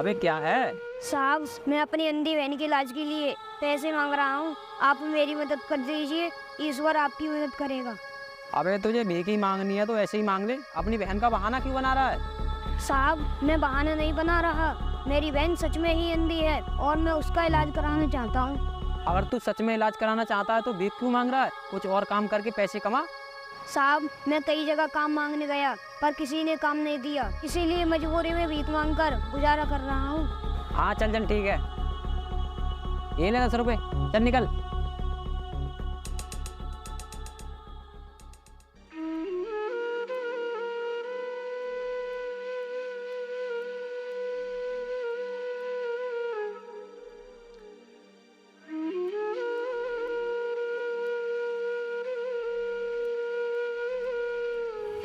अबे क्या है? साहब, मैं अपनी अंधी बहन के इलाज के लिए पैसे मांग रहा हूँ। आप मेरी मदद कर दीजिए, ईश्वर आपकी मदद करेगा। अबे तुझे भीख ही मांगनी है तो ऐसे ही मांग ले, अपनी बहन का बहाना क्यों बना रहा है? साहब, मैं बहाना नहीं बना रहा। मेरी बहन सच में ही अंधी है और मैं उसका इलाज कराना चाहता हूँ। अगर तू सच में इलाज कराना चाहता है तो भीख क्यों मांग रहा है? कुछ और काम करके पैसे कमा। साहब, मैं कई जगह काम मांगने गया पर किसी ने काम नहीं दिया, इसीलिए मजबूरी में भीख मांगकर गुजारा कर रहा हूँ। हाँ चल चल ठीक है, ये ले 10 रुपए, चल निकल।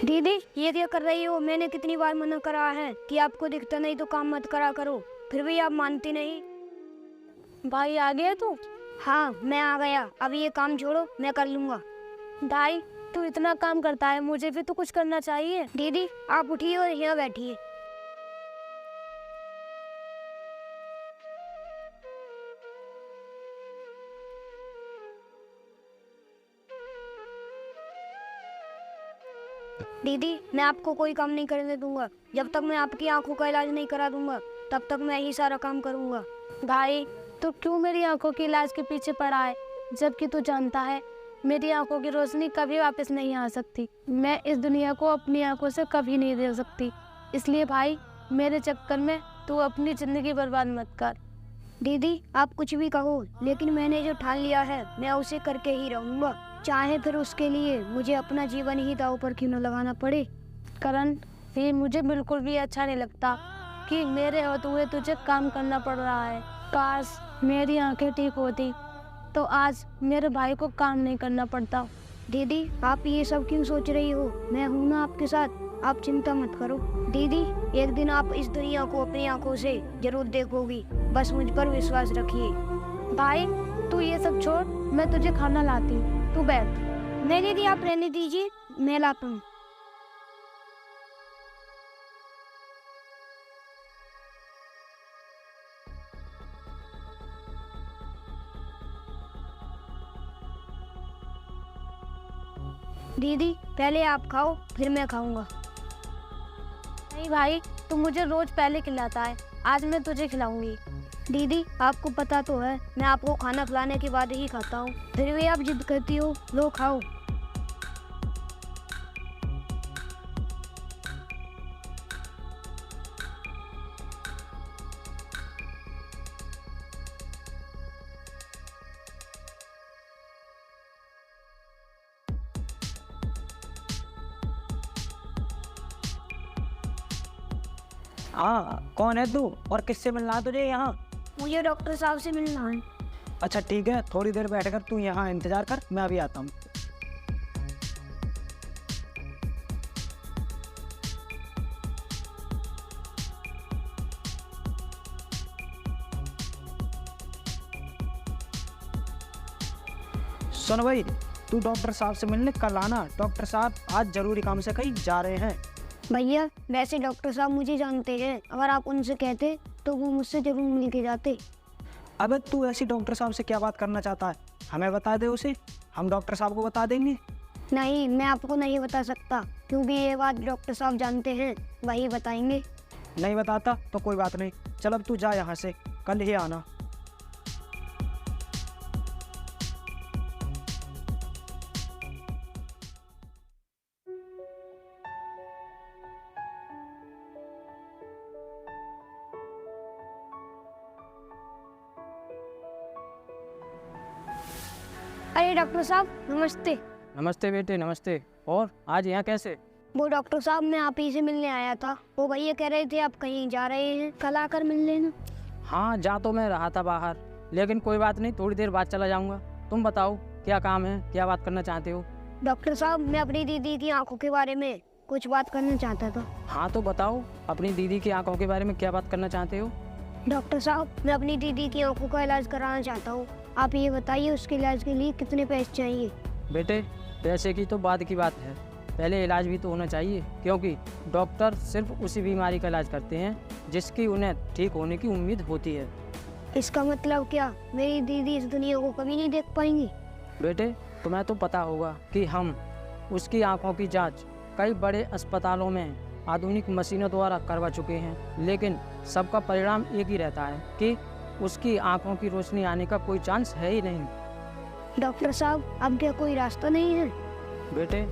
दीदी, ये क्या कर रही हो? मैंने कितनी बार मना करा है कि आपको दिखता नहीं तो काम मत करा करो, फिर भी आप मानती नहीं। भाई आ गया तू? हाँ, मैं आ गया। अब ये काम छोड़ो, मैं कर लूंगा। भाई तू इतना काम करता है, मुझे भी तो कुछ करना चाहिए। दीदी, आप उठिए और यहाँ बैठिए। दीदी, मैं आपको कोई काम नहीं करने दूंगा। जब तक मैं आपकी आंखों का इलाज नहीं करा दूंगा तब तक मैं ही सारा काम करूंगा। भाई तू क्यों मेरी आंखों के इलाज के पीछे पड़ा है, जबकि तू जानता है मेरी आंखों की रोशनी कभी वापस नहीं आ सकती। मैं इस दुनिया को अपनी आंखों से कभी नहीं देख सकती, इसलिए भाई मेरे चक्कर में तू अपनी जिंदगी बर्बाद मत कर। दीदी, आप कुछ भी कहो, लेकिन मैंने जो ठान लिया है मैं उसे करके ही रहूंगा, चाहे फिर उसके लिए मुझे अपना जीवन ही दांव पर क्यों न लगाना पड़े। करण, ये मुझे बिल्कुल भी अच्छा नहीं लगता कि मेरे होते हुए तुझे काम करना पड़ रहा है। काश मेरी आंखें ठीक होती तो आज मेरे भाई को काम नहीं करना पड़ता। दीदी, आप ये सब क्यों सोच रही हो? मैं हूं ना आपके साथ, आप चिंता मत करो। दीदी, एक दिन आप इस दुनिया को अपनी आंखों से जरूर देखोगी, बस मुझ पर विश्वास रखिए। भाई तू ये सब छोड़, मैं तुझे खाना लाती हूँ, तू बैठ। नहीं दीदी, आप रहने दीजिए, मैं लाता हूँ। दीदी, पहले आप खाओ फिर मैं खाऊंगा। नहीं भाई, तू मुझे रोज पहले खिलाता है, आज मैं तुझे खिलाऊंगी। दीदी, आपको पता तो है मैं आपको खाना खिलाने के बाद ही खाता हूँ, फिर भी आप जिद करती हो। लो खाओ। हाँ कौन है तू और किससे मिलना है तुझे यहाँ? मुझे डॉक्टर साहब से मिलना है। अच्छा ठीक है, थोड़ी देर बैठकर तू यहाँ इंतजार कर, मैं अभी आता हूँ। सुन भाई, तू डॉक्टर साहब से मिलने कल आना। डॉक्टर साहब आज जरूरी काम से कहीं जा रहे हैं। भैया, वैसे डॉक्टर साहब मुझे जानते हैं, अगर आप उनसे कहते तो वो मुझसे जरूर मिल के जाते। अबे तू ऐसी डॉक्टर साहब से क्या बात करना चाहता है? हमें बता दे उसे, हम डॉक्टर साहब को बता देंगे। नहीं, मैं आपको नहीं बता सकता, क्योंकि ये बात डॉक्टर साहब जानते हैं, वही बताएंगे। नहीं बताता तो कोई बात नहीं, चल अब तू जा यहाँ से, कल ही आना। अरे डॉक्टर साहब, नमस्ते। नमस्ते बेटे, नमस्ते। और आज यहाँ कैसे? वो डॉक्टर साहब, मैं आप ही से मिलने आया था। वो भैया कह रहे थे आप कहीं जा रहे हैं, कल आकर मिल लेना। हाँ जा तो मैं रहा था बाहर, लेकिन कोई बात नहीं, थोड़ी देर बाद चला जाऊँगा। तुम बताओ क्या काम है, क्या बात करना चाहते हो? डॉक्टर साहब, मैं अपनी दीदी की आंखों के बारे में कुछ बात करना चाहता था। हाँ तो बताओ, अपनी दीदी की आंखों के बारे में क्या बात करना चाहते हो? डॉक्टर साहब, मैं अपनी दीदी की आंखों का इलाज कराना चाहता हूँ। आप ये बताइए उसके इलाज के लिए कितने पैसे चाहिए? बेटे पैसे की तो बाद की बात है, पहले इलाज भी तो होना चाहिए, क्योंकि डॉक्टर सिर्फ उसी बीमारी का इलाज करते हैं जिसकी उन्हें ठीक होने की उम्मीद होती है। इसका मतलब क्या मेरी दीदी इस दुनिया को कभी नहीं देख पाएंगी? बेटे, तुम्हें तो पता होगा कि हम उसकी आंखों की जांच कई बड़े अस्पतालों में आधुनिक मशीनों द्वारा करवा चुके हैं, लेकिन सबका परिणाम एक ही रहता है कि उसकी आंखों की रोशनी आने का कोई चांस है ही नहीं। डॉक्टर साहब, अब क्या कोई रास्ता नहीं है? बेटे,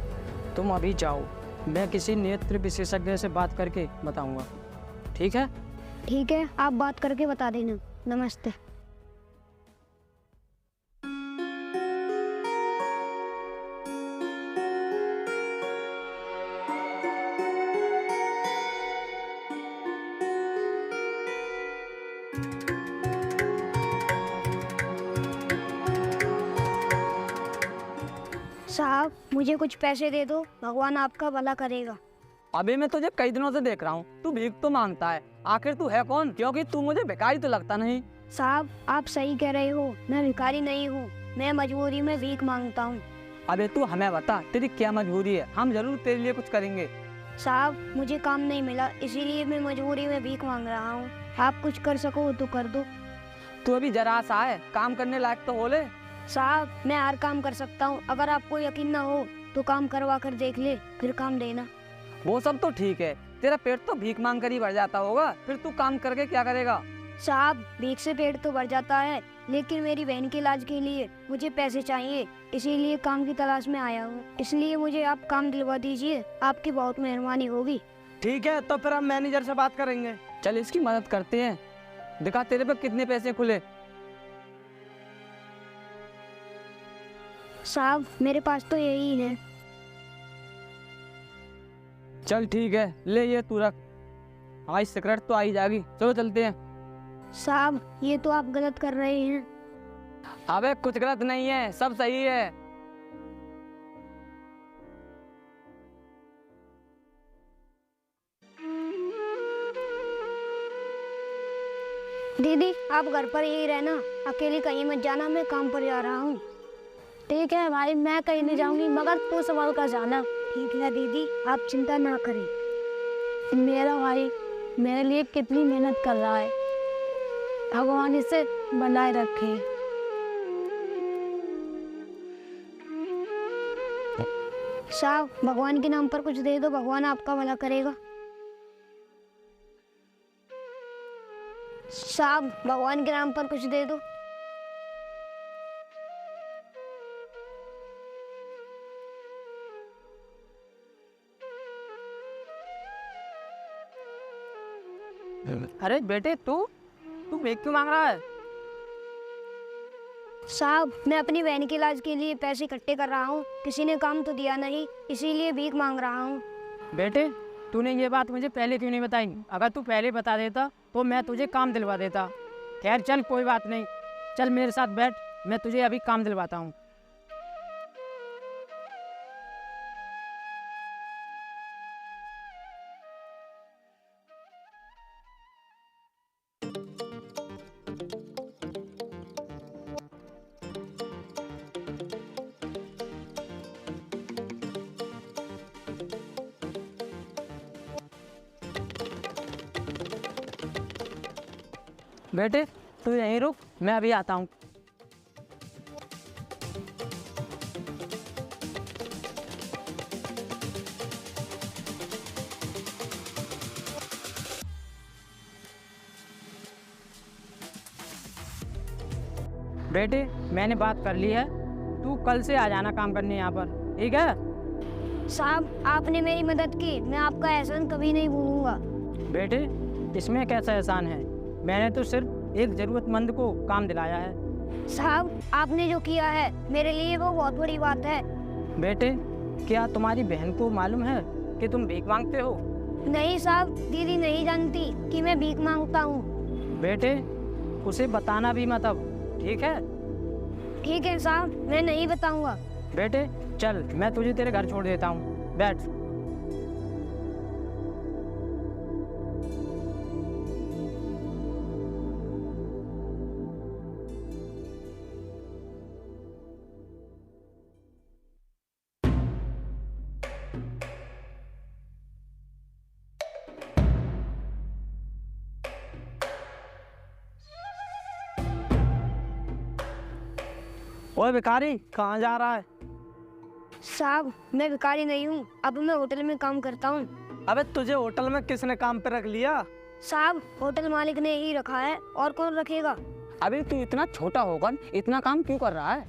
तुम अभी जाओ, मैं किसी नेत्र विशेषज्ञ से बात करके बताऊंगा, ठीक है? ठीक है, आप बात करके बता देना। नमस्ते। साहब, मुझे कुछ पैसे दे दो, भगवान आपका भला करेगा। अबे मैं तुझे कई दिनों से देख रहा हूँ, तू भीख तो मांगता है। आखिर तू है कौन? क्योंकि तू मुझे भिखारी तो लगता नहीं। साहब, आप सही कह रहे हो, मैं भिखारी नहीं हूँ, मैं मजबूरी में भीख मांगता हूँ। अबे तू हमें बता, तेरी क्या मजबूरी है? हम जरूर तेरे लिए कुछ करेंगे। साहब, मुझे काम नहीं मिला, इसीलिए मैं मजबूरी में भीख मांग रहा हूँ। आप कुछ कर सको तो कर दो। तू अभी जरा सा है, काम करने लायक तो हो ले। साहब, मैं हर काम कर सकता हूँ, अगर आपको यकीन ना हो तो काम करवा कर देख ले, फिर काम देना। वो सब तो ठीक है, तेरा पेट तो भीख मांग कर ही भर जाता होगा, फिर तू काम करके क्या करेगा? साहब, भीख से पेट तो भर जाता है, लेकिन मेरी बहन के इलाज के लिए मुझे पैसे चाहिए, इसीलिए काम की तलाश में आया हूँ। इसलिए मुझे आप काम दिलवा दीजिए, आपकी बहुत मेहरबानी होगी। ठीक है, तो फिर हम मैनेजर से बात करेंगे। चल इसकी मदद करते हैं। दिखा तेरे पे कितने पैसे खुले। साहब, मेरे पास तो यही है। चल ठीक है, ले ये तू रख। आज सिगरेट तो आई जाएगी, चलो चलते हैं। साहब, ये तो आप गलत कर रहे हैं। अबे कुछ गलत नहीं है, सब सही है। दीदी, आप घर पर यही रहना, अकेली कहीं मत जाना, मैं काम पर जा रहा हूँ। ठीक है भाई, मैं कहीं नहीं जाऊंगी, मगर तू संभाल कर जाना। ठीक है दीदी, आप चिंता ना करें। मेरा भाई मेरे लिए कितनी मेहनत कर रहा है, भगवान इसे बनाए रखे। साहब, भगवान के नाम पर कुछ दे दो, भगवान आपका भला करेगा। साहब, भगवान के नाम पर कुछ दे दो। अरे बेटे, तू भीख क्यों मांग रहा है? साहब, मैं अपनी बहन के इलाज के लिए पैसे इकट्ठे कर रहा हूँ, किसी ने काम तो दिया नहीं, इसीलिए भीख मांग रहा हूँ। बेटे, तूने ये बात मुझे पहले क्यों नहीं बताई? अगर तू पहले बता देता तो मैं तुझे काम दिलवा देता। खैर चल, कोई बात नहीं, चल मेरे साथ बैठ, मैं तुझे अभी काम दिलवाता हूँ। बेटे, तू यहीं रुक, मैं अभी आता हूँ। बेटे, मैंने बात कर ली है, तू कल से आ जाना काम करने यहाँ पर, ठीक है? साहब, आपने मेरी मदद की, मैं आपका एहसान कभी नहीं भूलूंगा। बेटे, इसमें कैसा एहसान है? मैंने तो सिर्फ एक ज़रूरतमंद को काम दिलाया है। साहब, आपने जो किया है मेरे लिए वो बहुत बड़ी बात है। बेटे, क्या तुम्हारी बहन को मालूम है कि तुम भीख मांगते हो? नहीं साहब, दीदी नहीं जानती कि मैं भीख मांगता हूँ। बेटे, उसे बताना भी मत अब, ठीक है? ठीक है साहब, मैं नहीं बताऊंगा। बेटे चल, मैं तुझे तेरे घर छोड़ देता हूँ, बैठ। ओए भिखारी, कहाँ जा रहा है? साहब मैं भिखारी नहीं हूँ, अब मैं होटल में काम करता हूँ। अबे तुझे होटल में किसने काम पे रख लिया? साहब होटल मालिक ने ही रखा है, और कौन रखेगा? अभी तू इतना छोटा होकर इतना काम क्यों कर रहा है?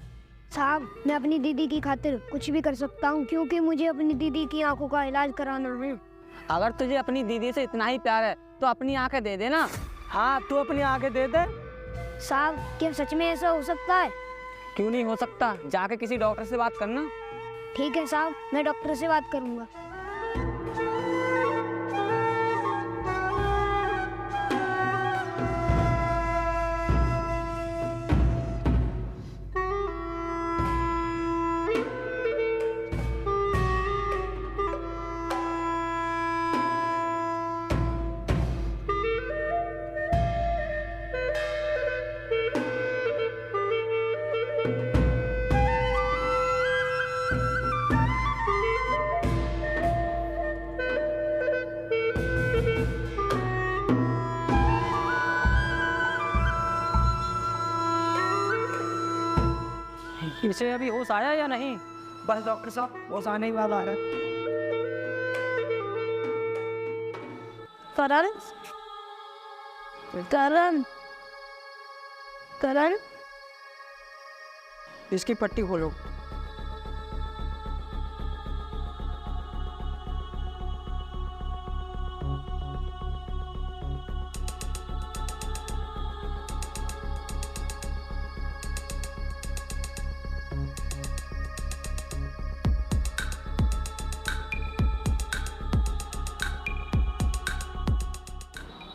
साहब मैं अपनी दीदी की खातिर कुछ भी कर सकता हूँ, क्योंकि मुझे अपनी दीदी की आंखों का इलाज कराना है। अगर तुझे अपनी दीदी से इतना ही प्यार है तो अपनी आंखें दे देना। हाँ, तू अपनी आंखें दे दे। साहब क्या सच में ऐसा हो सकता है? क्यों नहीं हो सकता? जाके किसी डॉक्टर से बात करना। ठीक है साहब, मैं डॉक्टर से बात करूँगा। इसे अभी होश आया या नहीं? बस डॉक्टर साहब, वो आने ही वाला है। करण, करण, करण, इसकी पट्टी खोलो।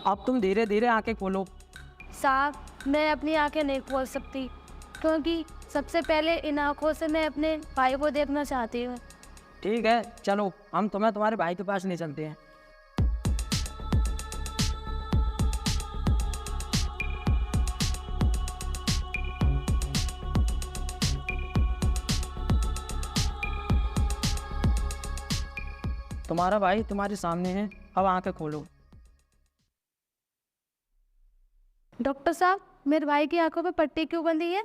अब तुम धीरे धीरे आंखें खोलो। साहब मैं अपनी आंखें नहीं खोल सकती, क्योंकि सबसे पहले इन आंखों से मैं अपने भाई को देखना चाहती हूँ। ठीक है, चलो हम तुम्हें तुम्हारे भाई के पास ले चलते हैं। तुम्हारा भाई तुम्हारे सामने है, अब आंखें खोलो। डॉक्टर साहब मेरे भाई की आंखों पे पट्टी क्यों बंधी है?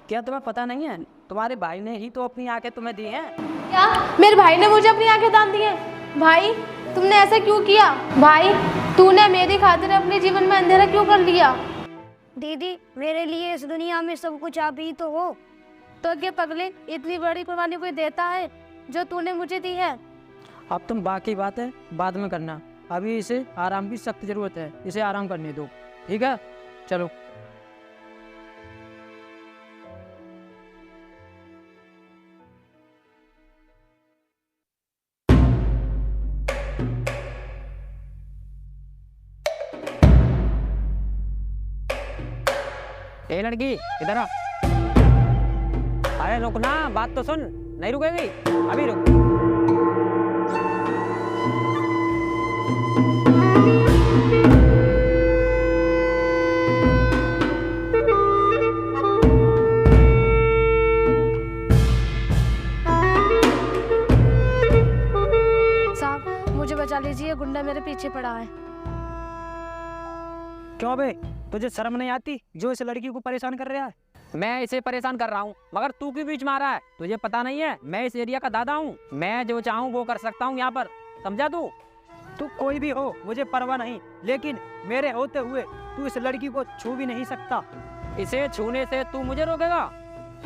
क्या तुम्हें पता नहीं है? तुम्हारे भाई ने ही तो अपनी आंखें तुम्हें दी हैं। क्या मेरे भाई ने मुझे अपनी आंखें दान दी हैं? भाई तुमने ऐसा क्यों किया? भाई तूने मेरी खातिर अपने जीवन में अंधेरा क्यों कर लिया? दीदी मेरे लिए इस दुनिया में सब कुछ आप ही तो हो। तो क्या पगले, इतनी बड़ी कुर्बानी कोई देता है जो तूने मुझे दी है? अब तुम बाकी बातें बाद में करना, अभी इसे आराम की सख्त जरूरत है, इसे आराम करने दो। ठीक है, चलो। ए लड़की, इधर आ। अरे रुकना, बात तो सुन। नहीं रुकेगी? अभी रुक। साहब मुझे बचा लीजिए, गुंडा मेरे पीछे पड़ा है। क्यों बे, तुझे शर्म नहीं आती जो इस लड़की को परेशान कर रहा है? मैं इसे परेशान कर रहा हूँ, मगर तू क्यों बीच में आ रहा है? तुझे पता नहीं है मैं इस एरिया का दादा हूँ। मैं जो चाहूँ वो कर सकता हूँ यहाँ पर, समझा तू? तू कोई भी हो, मुझे परवाह नहीं, लेकिन मेरे होते हुए तू इस लड़की को छू भी नहीं सकता। इसे छूने से तू मुझे रोकेगा?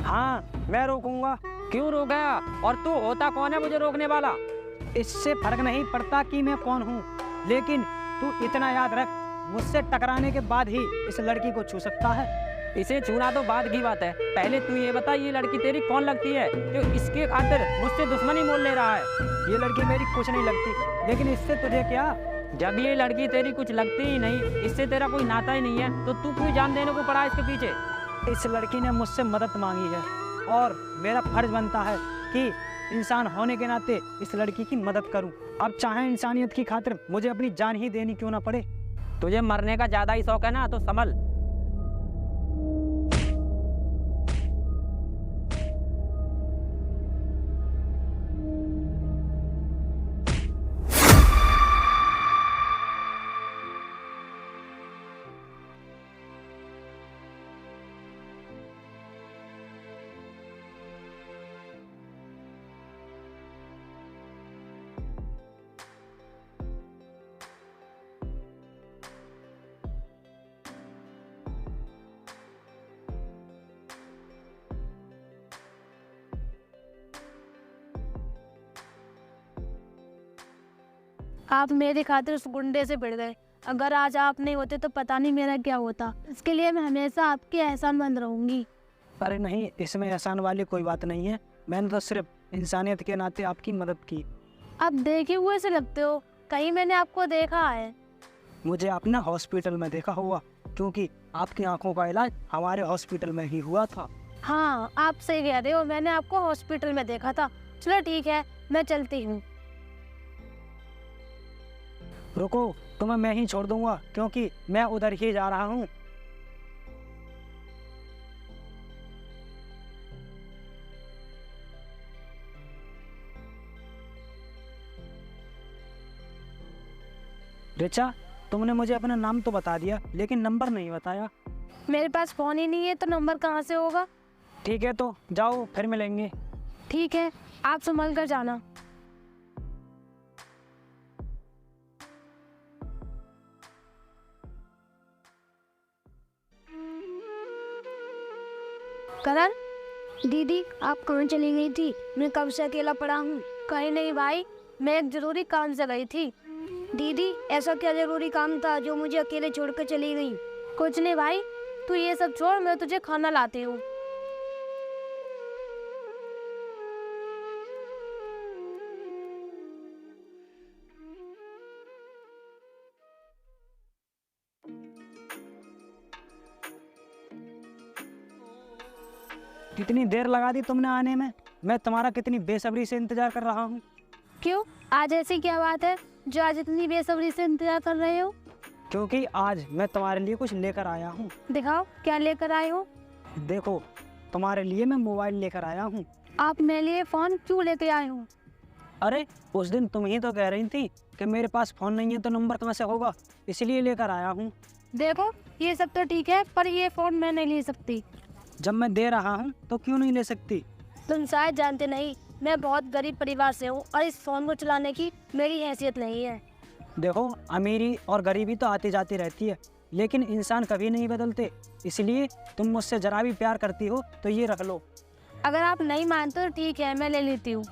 हाँ, मैं रोकूंगा। क्यों रोकेगा? और तू होता कौन है मुझे रोकने वाला? इससे फर्क नहीं पड़ता कि मैं कौन हूँ, लेकिन तू इतना याद रख, मुझसे टकराने के बाद ही इस लड़की को छू सकता है। इसे छूना तो बाद की बात है, पहले तू ये बता ये लड़की तेरी कौन लगती है जो इसके खातिर मुझसे दुश्मनी मोल ले रहा है? ये लड़की मेरी कुछ नहीं लगती, लेकिन इससे तुझे क्या? जब ये लड़की तेरी कुछ लगती ही नहीं, इससे तेरा कोई नाता ही नहीं है, तो तू क्यों जान देने को पड़ा इसके पीछे? इस लड़की ने मुझसे मदद मांगी है और मेरा फर्ज बनता है कि इंसान होने के नाते इस लड़की की मदद करूं। अब चाहे इंसानियत की खातिर मुझे अपनी जान ही देनी क्यों ना पड़े। तुझे मरने का ज्यादा ही शौक है ना, तो संभल। आप मेरी खातिर उस गुंडे से भिड़ गए। अगर आज आप नहीं होते तो पता नहीं मेरा क्या होता। इसके लिए मैं हमेशा आपकी एहसानमंद रहूंगी। अरे नहीं, इसमें एहसान वाली कोई बात नहीं है। मैंने तो सिर्फ इंसानियत के नाते आपकी मदद की। आप देखे हुए से लगते हो, कहीं मैंने आपको देखा है। मुझे आपने हॉस्पिटल में देखा हुआ, क्योंकि आपकी आंखों का इलाज हमारे हॉस्पिटल में ही हुआ था। हाँ, आप सही कह रहे हो, मैंने आपको हॉस्पिटल में देखा था। चलो ठीक है, मैं चलती हूँ। रुको, तुम्हें मैं ही छोड़ दूंगा, क्योंकि मैं उधर ही जा रहा हूँ। रिचा, तुमने मुझे अपना नाम तो बता दिया, लेकिन नंबर नहीं बताया। मेरे पास फोन ही नहीं है तो नंबर कहाँ से होगा। ठीक है, तो जाओ, फिर मिलेंगे। ठीक है, आप संभल कर जाना। करण, दीदी आप कहाँ चली गई थी? मैं कब से अकेला पड़ा हूँ। कहीं नहीं भाई, मैं एक जरूरी काम से गई थी। दीदी ऐसा क्या जरूरी काम था जो मुझे अकेले छोड़कर चली गई? कुछ नहीं भाई, तू ये सब छोड़, मैं तुझे खाना लाती हूँ। कितनी देर लगा दी तुमने आने में? मैं तुम्हारा कितनी बेसब्री से इंतजार कर रहा हूँ। क्यों, आज ऐसी क्या बात है जो आज इतनी बेसब्री से इंतजार कर रहे हो? क्योंकि आज मैं तुम्हारे लिए कुछ लेकर आया हूँ। दिखाओ क्या लेकर आए हो। देखो, तुम्हारे लिए मैं मोबाइल लेकर आया हूँ। आप मेरे लिए फोन क्यों लेके आए हो? अरे उस दिन तुम ही तो कह रही थी कि मेरे पास फोन नहीं है तो नंबर कहाँ से होगा, इसलिए लेकर आया हूँ। देखो ये सब तो ठीक है, पर ये फोन मैं नहीं ले सकती। जब मैं दे रहा हूँ तो क्यों नहीं ले सकती? तुम शायद जानते नहीं, मैं बहुत गरीब परिवार से हूँ और इस फोन को चलाने की मेरी हैसियत नहीं है। देखो, अमीरी और गरीबी तो आती जाती रहती है, लेकिन इंसान कभी नहीं बदलते। इसलिए तुम मुझसे जरा भी प्यार करती हो तो ये रख लो। अगर आप नहीं मानते तो ठीक है, मैं ले लेती हूँ।